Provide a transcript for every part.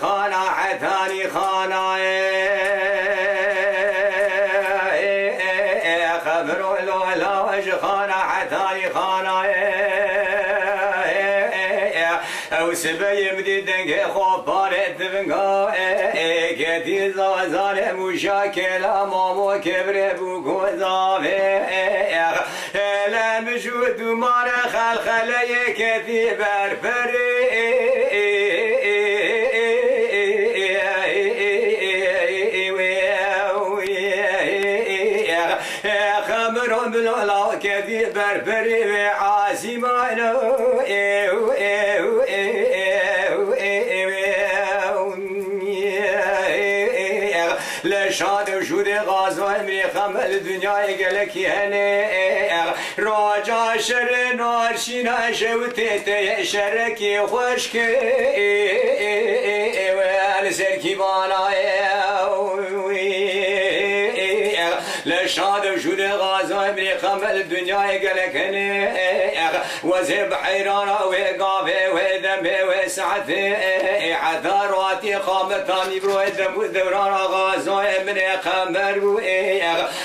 خانا حتاني خانا خبروا لا وش خانا حتاني خانا او سبي مديدنك خوبارت بنقا كتي زازان مشاكل مامو كبر بوكو زافي لا مشود مار خلخلي كتي برفري خمر بلا كتي برفري عاصمانو لشاد وشود غازوه من خمل دنیای گلکی هنه راجا شر نارشینا شوته ته شرکی خوشک و سرکی بانا لشاد وشود غازوه من خمل دنیای گلکی هنه وزب حیرانا و قافه و دمه و سعته عذاراتي قامتاني برو دم دوران غازو من خمر بو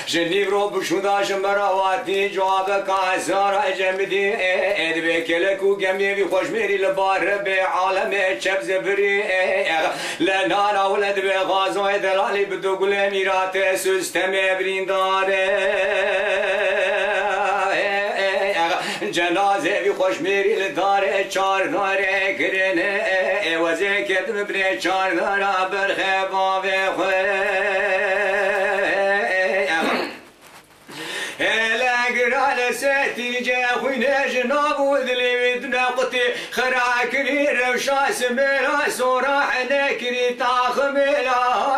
جني برو بشوداش مرواتي جواب كاسار جمدي اد بكلكو جمي بي خوش ميري لبار بعالم شب زبري لنا ولد بغازو دلالي بدوغل ميرات سيستم بريندار جنازه بی خوش میری لداره چار داره کرنه وزه کتم بری چار داره برخه باوه خواه لگرال ستیر جه خوینه جنابو دلیوید نقطی خراکری روشا سمیلا سوراح نکری تاخمیلا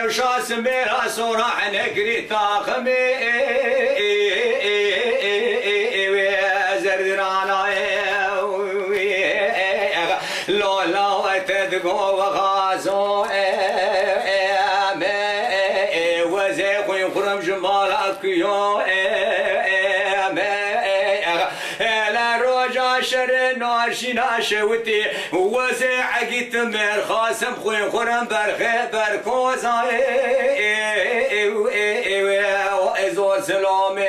روشاس ميرا صراح نكري طاقمي زردرانا لولا وتدقو وغازو وزيق يخرم جمالك يو شر ناشینا شوتی وزع عقیت مر خاسم خوی خورم برخه برکوزای ازور سلامه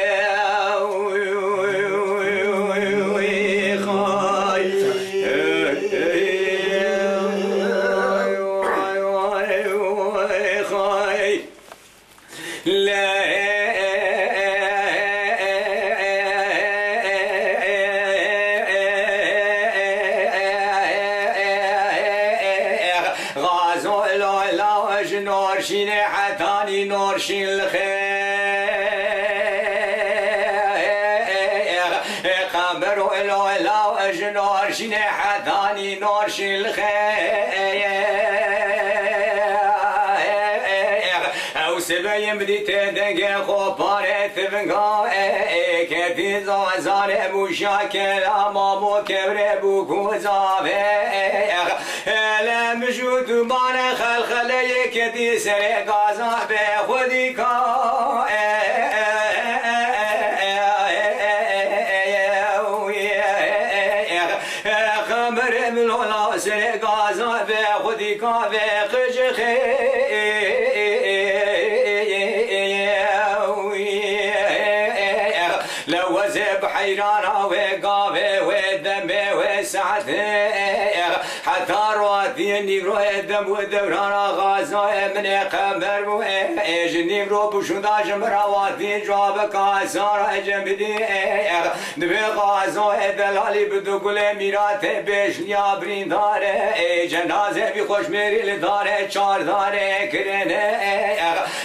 نورشين حتاني نورشين الخير قبروا الولا وج نورشين حتاني نورشين الخير او سبيم بدي تدق خوبارت بنقا كتي زازان مشاكل امامو كبر بوكو زافير لمجود مانا خلخلي كتي سري غازا بخودي كا خمر ملولا سري غازا بخودي كا بخج لو زب حيرانا وقافه ودمه وسعته حتى رواتيني برو دم ودورانا غازا من قمر بو جني برو بشوداش مرواتي جواب كاسار جمدي دبي غازا دلالي بدوغل ميرات بشنيا بريندار جنازه بي خوش ميري لدار چار دار كرنه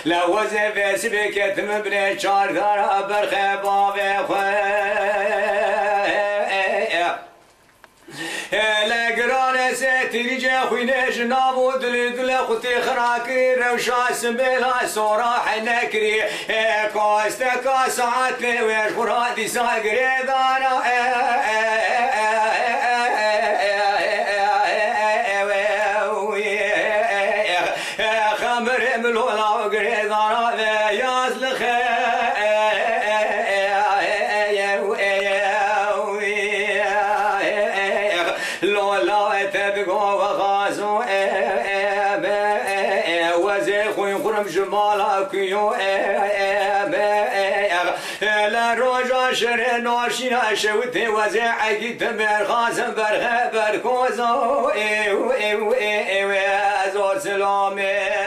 لو زب سبكتم بن چار دار برخه باوه لقران ستير جاخوين جنابو دل خوتي خراكري روشاس بلا صراح نكري كوستا ساعات ويش فرادي ساقري دانا لولا وقريضانا ياز لولا تبقوا وغازو وزيخو يخرم جمالك يو لا رجا شرين وشينا شوتي وزيعك تمر خازم برخبر كوزو زور سلامي